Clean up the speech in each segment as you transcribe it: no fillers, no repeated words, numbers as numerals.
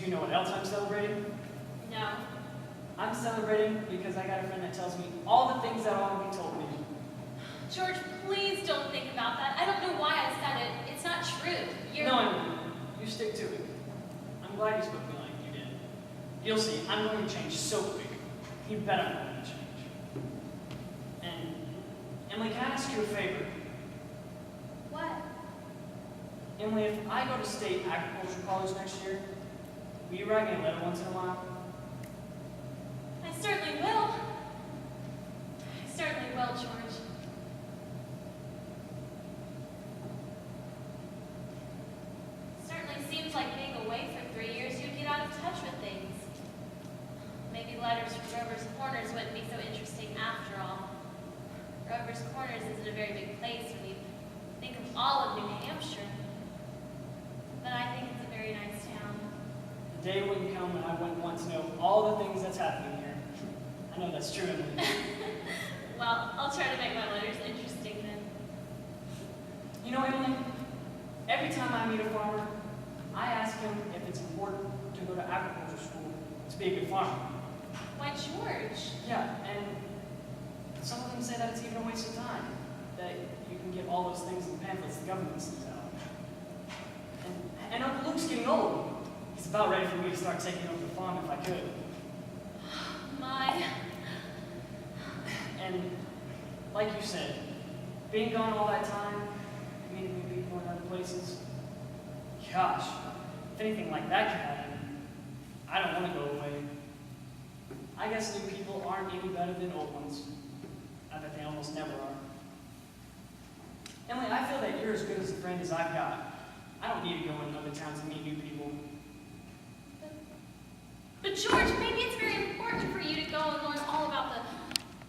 you know what else I'm celebrating? No. I'm celebrating because I got a friend that tells me all the things that Autumn told me. George, please don't think about that. I don't know why I said it. It's not true. You're... No, Emily, you stick to it. I'm glad you spoke to me like you did. You'll see, I'm going to change so quick. You bet I'm going to change. And, Emily, can I ask you a favor? What? Emily, if I go to state agriculture college next year, will you write me a letter once in a while? I certainly will. I certainly will, George. Certainly seems like being away for 3 years, you'd get out of touch with things. Maybe letters from Rover's Corners wouldn't be so interesting after all. Rover's Corners isn't a very big place when you think of all of New Hampshire. But I think it's a very nice town. The day will come when I wouldn't want to know all the things that's happening here. I know that's true, Emily. Well, I'll try to make my letters interesting then. You know, Emily, every time I meet a farmer, I ask him if it's important to go to agriculture school to be a good farmer. Why, George? Yeah, and some of them say that it's even a waste of time, that you can get all those things in pamphlets the government sends out. And Uncle Luke's getting old. He's about ready for me to start taking over the farm if I could. My... And like you said, being gone all that time, meeting new people in other places, gosh, if anything like that could happen, I don't want to go away. I guess new people aren't any better than old ones. I bet they almost never are. Emily, I feel that you're as good as a friend as I've got. I don't need to go in other towns and meet new people. But George, maybe it's very important for you to go and learn all about the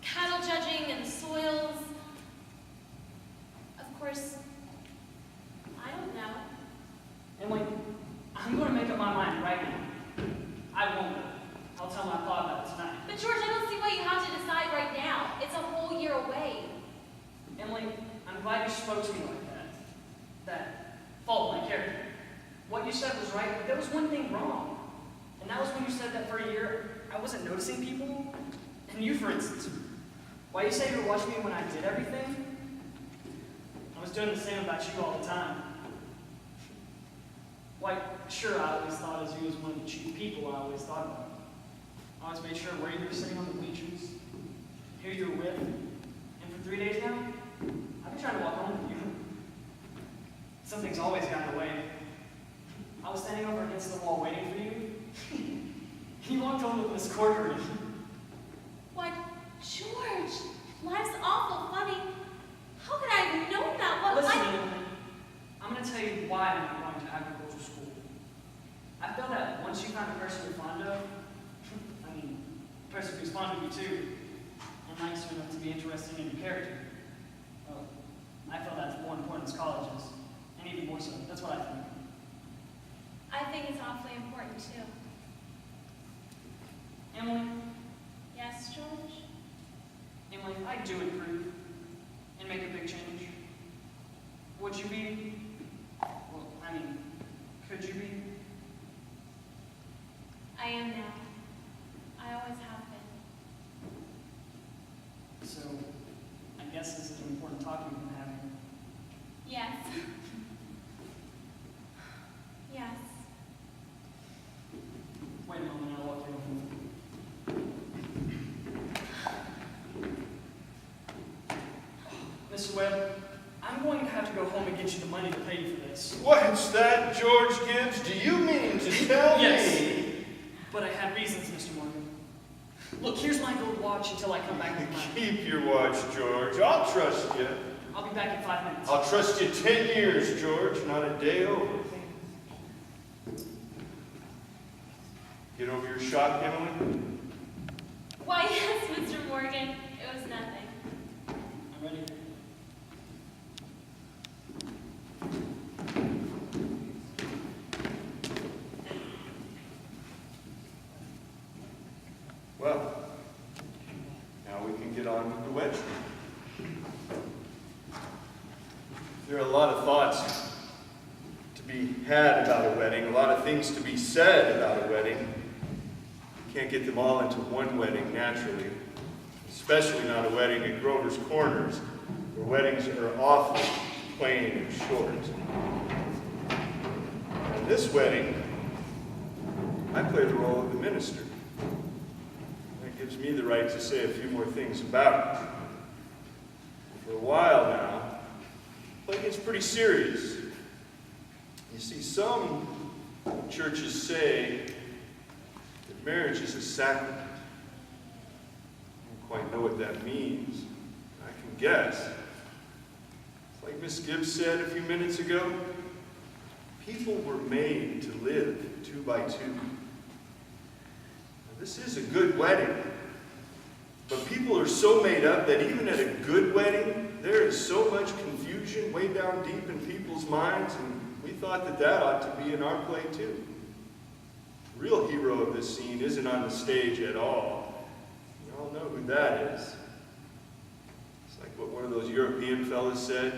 cattle judging and soils. Of course, I don't know. Emily, I'm going to make up my mind right now. I won't. I'll tell my pa about it tonight. But George, I don't see why you have to decide right now. It's a whole year away. Emily, I'm glad you spoke to me like that. That fault my character. What you said was right, but there was one thing wrong. And that was when you said that for a year, I wasn't noticing people. And you, for instance. Why you say you were watching me when I did everything? I was doing the same about you all the time. Why, sure, I always thought as you was one of the chief people I always thought about. I always made sure where you were sitting on the bleachers, who you were with. And for 3 days now, I've been trying to walk home with you. Something's always got in the way. I was standing over against the wall waiting for you. You walked home with Miss Corcoran. What? George, life's awful funny. How could I have known that? What? Listen, Emily, I'm going to tell you why I'm not going to agriculture school. I feel that once you find a person you're fond of, a person who's fond of you too, and likes you enough to be interested in your character, well, I feel that's more important as college is, and even more so. That's what I think. I think it's awfully important too. Emily? Yes, George? Emily, if I do improve and make a big change, would you be, well, could you be? I am now. I always have been. So, I guess this is an important talk we've been having. Yes. Yes. Wait a moment, I'll walk you over. Mrs. Webb, I'm going to have to go home and get you the money to pay you for this. What's that, George Gibbs? Do you mean to tell Yes. me? But I had reasons, Mr. Morgan. Look, here's my gold watch until I come back with mine. Keep your watch, George. I'll trust you. I'll be back in 5 minutes. I'll trust you 10 years, George, not a day over. Get over your shock, Emily? Why, yes, Mr. Morgan. It was nothing. I'm ready. Well, now we can get on with the wedge. There are a lot of thoughts to be had about a wedding, a lot of things to be said about a wedding. You can't get them all into one wedding naturally, especially not a wedding at Grover's Corners, where weddings are often plain and short. In this wedding, I play the role of the minister. That gives me the right to say a few more things about it. For a while now, play gets pretty serious. You see, some churches say that marriage is a sacrament. I don't quite know what that means. I can guess. It's like Miss Gibbs said a few minutes ago, people were made to live 2 by 2. Now, this is a good wedding, but people are so made up that even at a good wedding, there is so much confusion way down deep in people's minds, and we thought that that ought to be in our play too. The real hero of this scene isn't on the stage at all. You all know who that is. It's like what one of those European fellas said.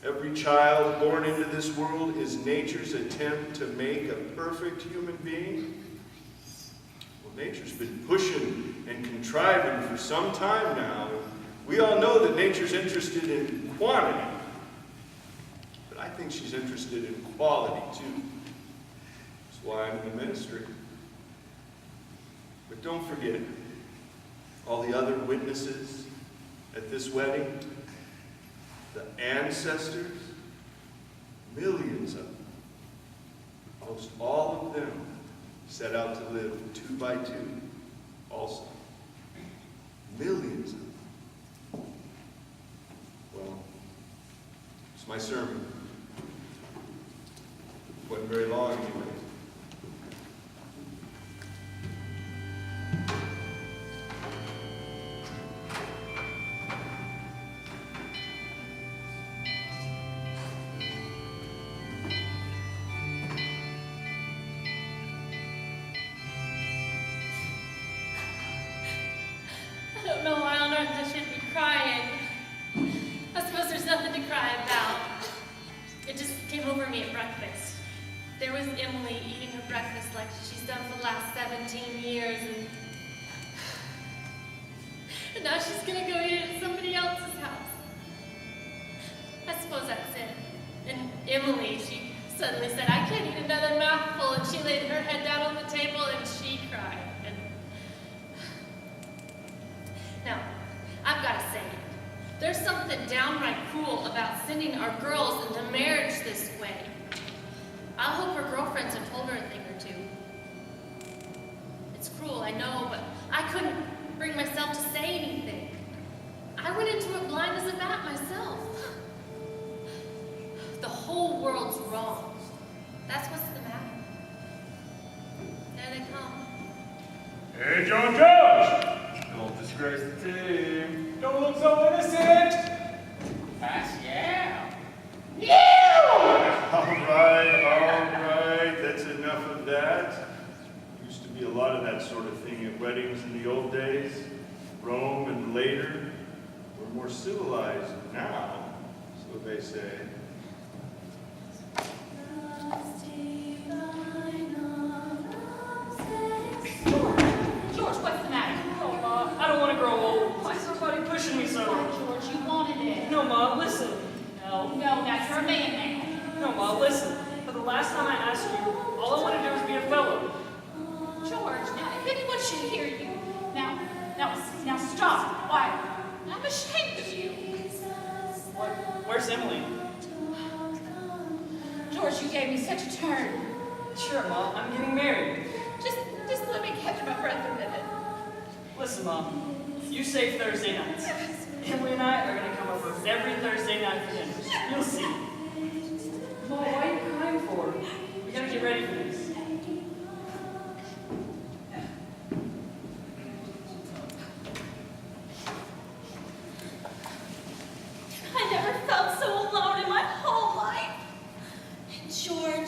Every child born into this world is nature's attempt to make a perfect human being. Well, nature's been pushing and contriving for some time now. We all know that nature's interested in quantity. But I think she's interested in quality too. That's why I'm in the ministry. But don't forget, all the other witnesses at this wedding, the ancestors, millions of them, almost all of them set out to live 2 by 2 also. Millions of them. Well, it's my sermon. It wasn't very long anyway. I don't know why on earth I should be crying. I suppose there's nothing to cry about. It just came over me at breakfast. There was Emily eating her breakfast like she's done for the last 17 years, and now she's gonna go eat it at somebody else's house. I suppose that's it. And Emily, she suddenly said, I can't eat another mouthful, and she laid her head down on the table and she cried. And now, I've got to say, there's something downright cruel about sending our girls into marriage this way. I hope her girlfriends have told her a thing or two. It's cruel, I know, but I couldn't bring myself to say anything. I went into it blind as a bat myself. The whole world's wrong. That's what's the matter. There they come. Hey, John Judge! Don't disgrace the team. Don't look so innocent! Pass, yeah. All right, that's enough of that. Used to be a lot of that sort of thing at weddings in the old days. Rome and later. We're more civilized now, so they say. George, what's the matter? Oh, Ma, I don't want to grow old. Why is somebody pushing me so? George, you wanted it. No, Ma, listen. No, that's her man No, Ma, listen. For the last time I asked you, all I want to do is be a fellow. now. George, now, if anyone should hear you. Now stop. Why? I'm ashamed of you. Where's Emily? George, you gave me such a turn. Sure, Ma, I'm getting married. Just let me catch my breath a minute. Listen, Mom, you save Thursday nights. Emily and I are going to come over every Thursday night for dinner. You'll see. Mom, why are you crying for? We got to get ready for this. I never felt so alone in my whole life. And George,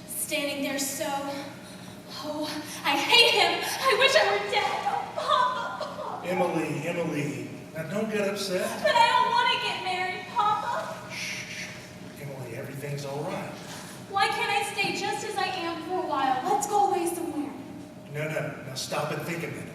standing there so, oh, I hate him. I wish I were dead. Oh, Papa. Emily, now don't get upset. But I don't want to get married, Papa. Shh, Emily, everything's all right. Why can't I stay just as I am for a while? Let's go away somewhere. No. Now stop and think a minute.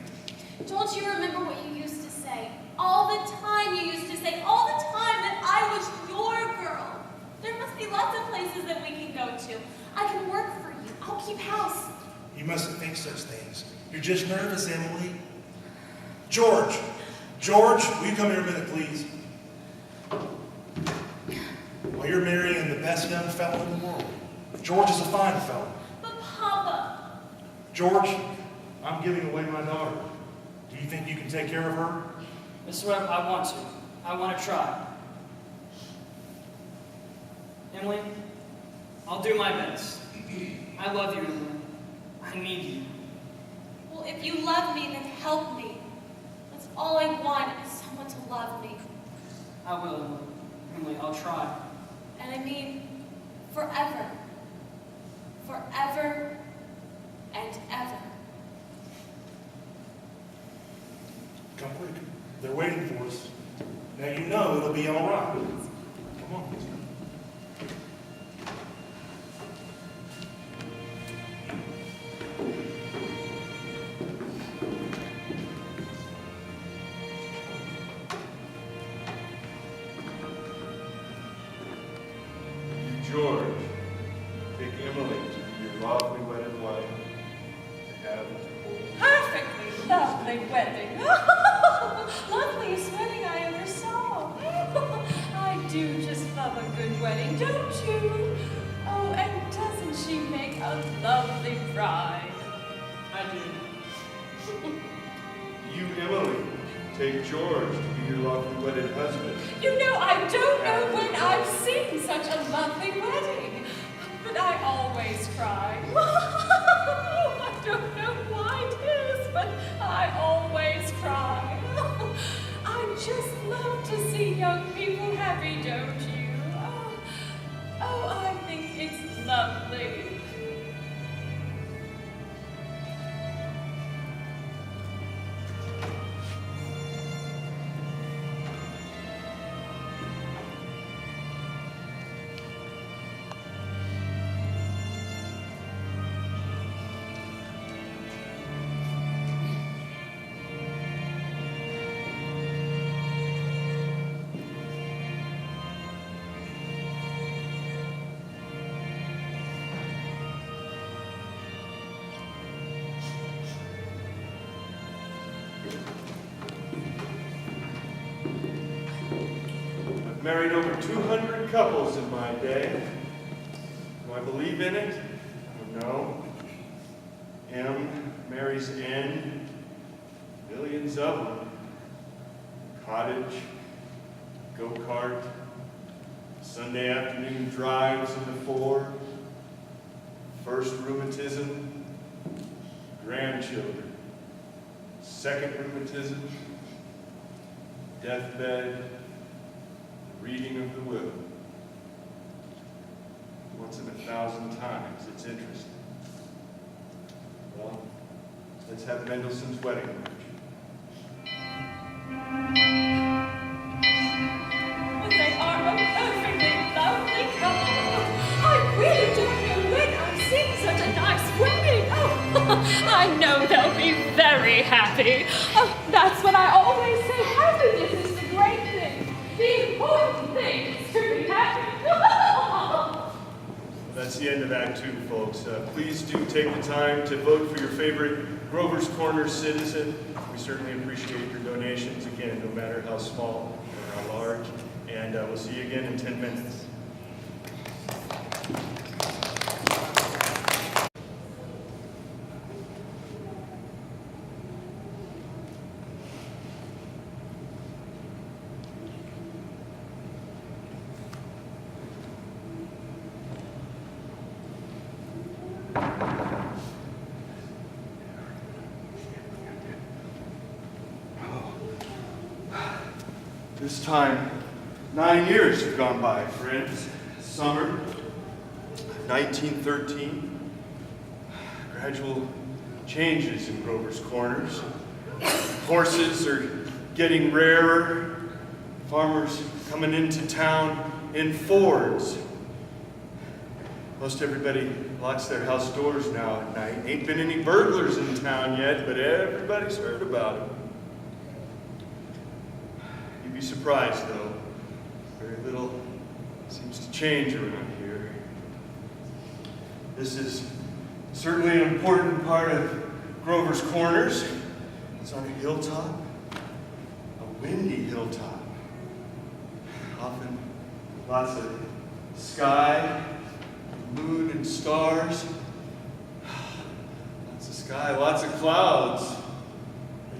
Don't you remember what you used to say? All the time you used to say, all the time that I was your girl. There must be lots of places that we can go to. I can work for you. I'll keep house. You mustn't think such things. You're just nervous, Emily. George, will you come here a minute, please? Well, you're marrying the best young fellow in the world. George is a fine fellow. But Papa, George, I'm giving away my daughter. Do you think you can take care of her? This is what I want to. I want to try. Emily, I'll do my best. I love you, Emily. I need you. well, if you love me, then help me. That's all I want is someone to love me. I will, Emily. Emily, I'll try. And I mean, forever. Forever and ever. Come quick. They're waiting for us. Now you know it'll be all right. Come on. George, take Emily to be your lawfully wedded wife, to have and to hold. Perfectly lovely wedding. Loveliest wedding I ever saw. I do just love a good wedding, don't you? Oh, and doesn't she make a lovely bride? I do. You, Emily, take George to be your lawfully wedded husband. You know, I don't know when I've seen such a lovely wedding, but I always cry. I don't know why it is, but I always cry. I just love to see young people happy, don't you? Oh, I think it's lovely. I've married over 200 couples in my day. Do I believe in it? No. M marries N. Millions of them. Cottage, go-kart, Sunday afternoon drives in the Ford, first rheumatism, grandchildren, second rheumatism, deathbed, reading of the will. Once in 1,000 times, it's interesting. Well, let's have Mendelssohn's wedding march. Well, they are a perfectly lovely couple. I really don't know when I've seen such a nice wedding. Oh, I know they'll be very happy. Oh, that's what I always say. Happiness is the great thing. The important thing is to be happy. That's the end of Act 2, folks. Please do take the time to vote for your favorite Grover's Corner citizen. We certainly appreciate your donations, again, no matter how small or how large. And we'll see you again in 10 minutes. This time, 9 years have gone by, friends. Summer, 1913. Gradual changes in Grover's Corners. Horses are getting rarer. Farmers coming into town in Fords. Most everybody locks their house doors now at night. Ain't been any burglars in town yet, but everybody's heard about it. You'd be surprised, though. Very little seems to change around here. This is certainly an important part of Grover's Corners. It's on a hilltop, a windy hilltop. Often lots of sky, moon and stars. Lots of sky, lots of clouds.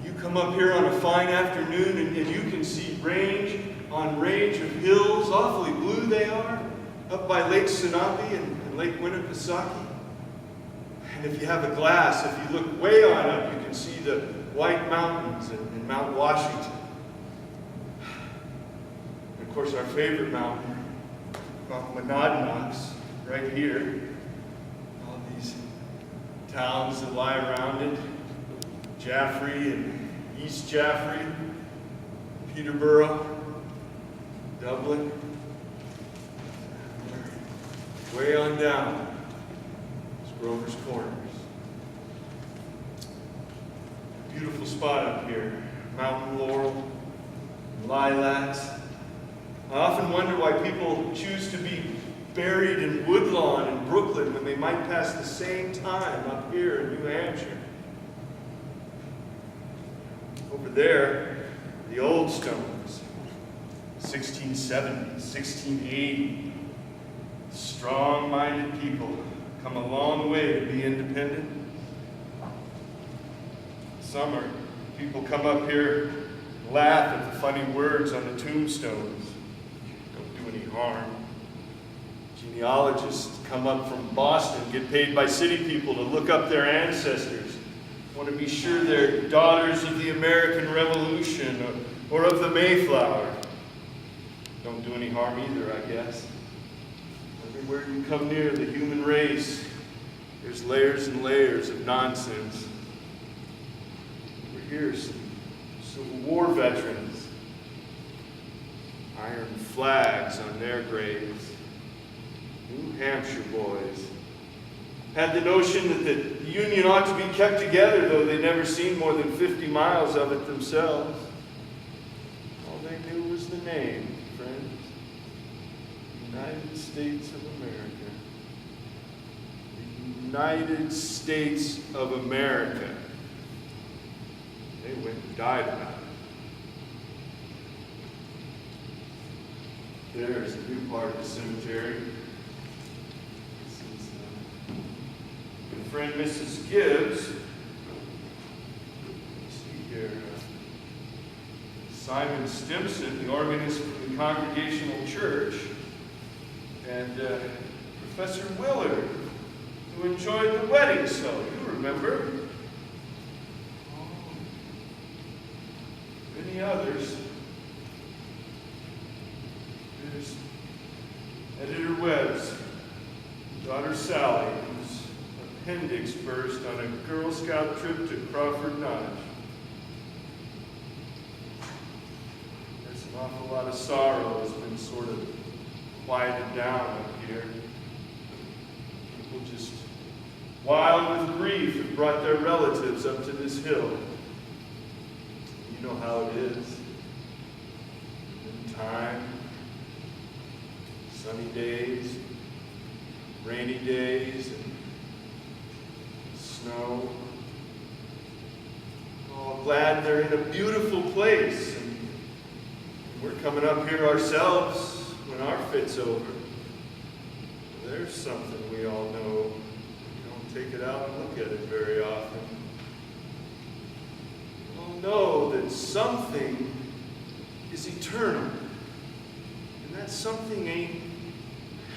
You come up here on a fine afternoon and you can see range on range of hills, awfully blue they are, up by Lake Sinape and Lake Winnipesaukee. And if you have a glass, if you look way on up, you can see the White Mountains and Mount Washington. And of course, our favorite mountain, Mount Monadnocks, right here. All these towns that lie around it. Jaffrey and East Jaffrey, Peterborough, Dublin. Way on down is Grover's Corners. Beautiful spot up here. Mountain laurel, lilacs. I often wonder why people choose to be buried in Woodlawn in Brooklyn when they might pass the same time up here in New Hampshire. Over there, the old stones, 1670, 1680. Strong-minded people come a long way to be independent. Summer, people come up here and laugh at the funny words on the tombstones. Don't do any harm. Genealogists come up from Boston, get paid by city people to look up their ancestors. Want to be sure they're daughters of the American Revolution or of the Mayflower. Don't do any harm either, I guess. Everywhere you come near the human race, there's layers and layers of nonsense. Over here, some Civil War veterans. Iron flags on their graves. New Hampshire boys. Had the notion that the Union ought to be kept together, though they'd never seen more than 50 miles of it themselves. All they knew was the name, friends. United States of America. The United States of America. They went and died about it. There's a new part of the cemetery. This is my friend Mrs. Gibbs. Let's see here. Simon Stimson, the organist from the Congregational Church, and Professor Willard, who enjoyed the wedding so. You remember? Many others. There's Editor Webb's daughter Sally, whose appendix burst on a Girl Scout trip to Crawford Notch. There's an awful lot of sorrow has been sort of quieted down up here. People just wild with grief have brought their relatives up to this hill. You know how it is. In time, sunny days, rainy days, and snow. Oh, glad they're in a beautiful place. And we're coming up here ourselves when our fit's over. There's something we all know. We don't take it out and look at it very often. We all know that something is eternal. And that something ain't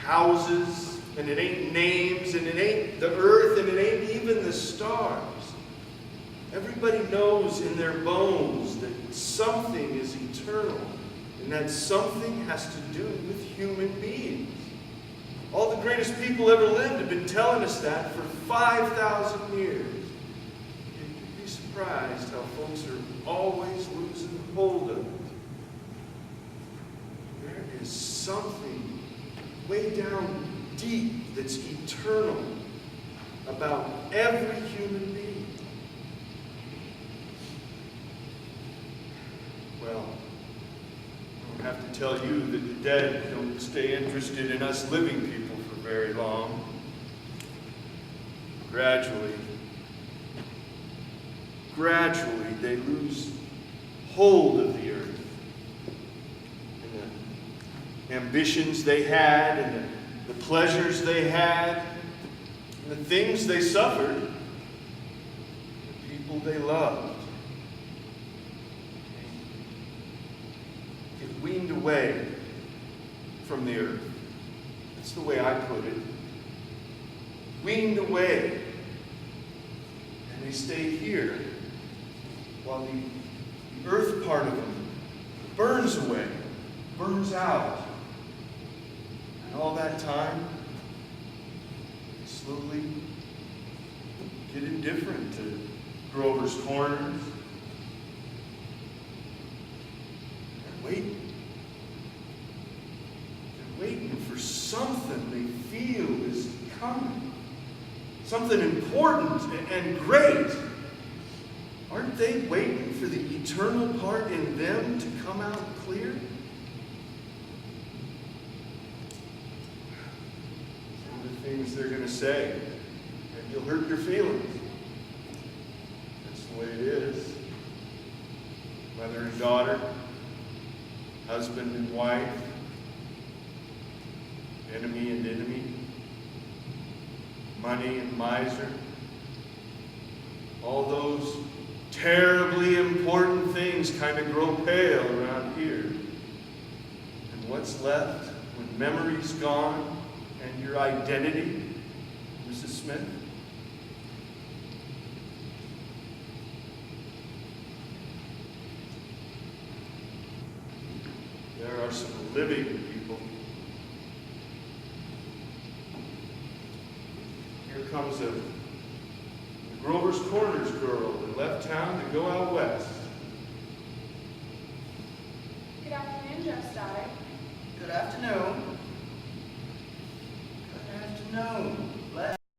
houses, and it ain't names, and it ain't the earth, and it ain't even the stars. Everybody knows in their bones that something is eternal, and that something has to do with human beings. All the greatest people ever lived have been telling us that for 5,000 years. You'd be surprised how folks are always losing hold of it. There is something way down deep, that's eternal about every human being. Well, I don't have to tell you that the dead don't stay interested in us living people for very long. Gradually, they lose hold of the earth. And the ambitions they had, and the pleasures they had, and the things they suffered, the people they loved, get weaned away from the earth. That's the way I put it. Weaned away. And they stay here while the earth part of them burns away, burns out. And all that time, they slowly get indifferent to Grover's Corners. They're waiting. They're waiting for something they feel is coming. Something important and great. Aren't they waiting for the eternal part in them to come out clear? Some of the things they're going to say, and you'll hurt your feelings. That's the way it is. Mother and daughter, husband and wife, enemy and enemy, money and miser, all those terribly important things kind of grow pale around here. And what's left when memory's gone and your identity, Mrs. Smith? There are some living people. Here comes a Grover's Corners girl that left town to go out west. Good afternoon, Jeff Stoddard. Good afternoon. Good afternoon.